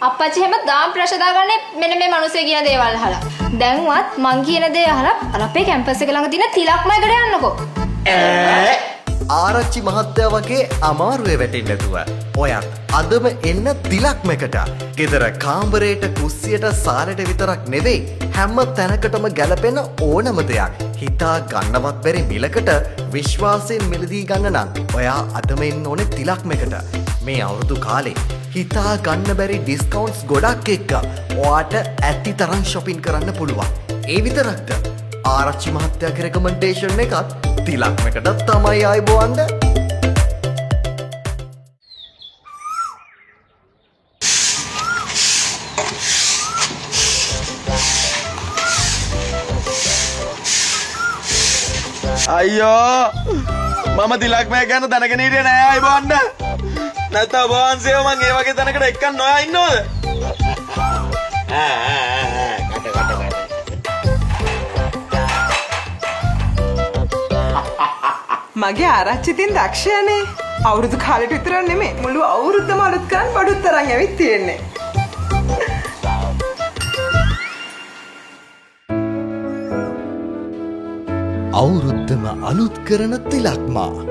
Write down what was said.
අප්පච්චි හැමදාම ප්‍රශ්න දාගන්නේ මෙන්න මේ මිනිස්සේ කියන දේවල් අහලා. දැන්වත් මං කියන දේ අහලා අර අපේ කැම්පස් එක ළඟ තියෙන තිලක්මයකට යන්නකෝ. ආරච්චි මහත්තයා වගේ අමාරුවේ වැටෙන්නේ නැතුව ඔයත් අදම එන්න තිලක්මකට. ගෙදර කාමරේට කුස්සියට සාරට විතරක් නෙවෙයි හැම තැනකටම ගැලපෙන ඕනම දෙයක් හිතා ගන්නවත් බැරි මිලකට විශ්වාසයෙන් මිලදී ගන්න නම් ඔයා අදම එන්න ඕනේ තිලක්මකට. මේ අවුරුදු කාලේ හිතා ගන්න බැරි ඩිස්කවුන්ට්ස් ගොඩක් එක්ක ඔයාට ඇති තරම් shopping කරන්න පුළුවන්. ඒ විතරක්ද ආරච්චි මහත්තයාගේ රෙකමෙන්ඩේෂන් එකත් තිලක්මකට තමයි ආයිබෝවන්ද. අයියෝ මම තිලක්මය ගැන දැනගෙන හිටියේ නෑ ආයිබෝවන්ද. නැත්නම් වහන්සේව මං ඒ වගේ තැනකට එක්කන් නොයා ඉන්නවද? මගේ ආරච්චි තින් දක්ෂයනේ. අවුරුදු කාලෙට විතර නෙමෙයි මුළු අවුරුද්දම අලුත් කරන් බඩුත් තරම් ඇවිත් තියෙන්නේ. අවුරුද්දම අලුත් කරන තිලක්මා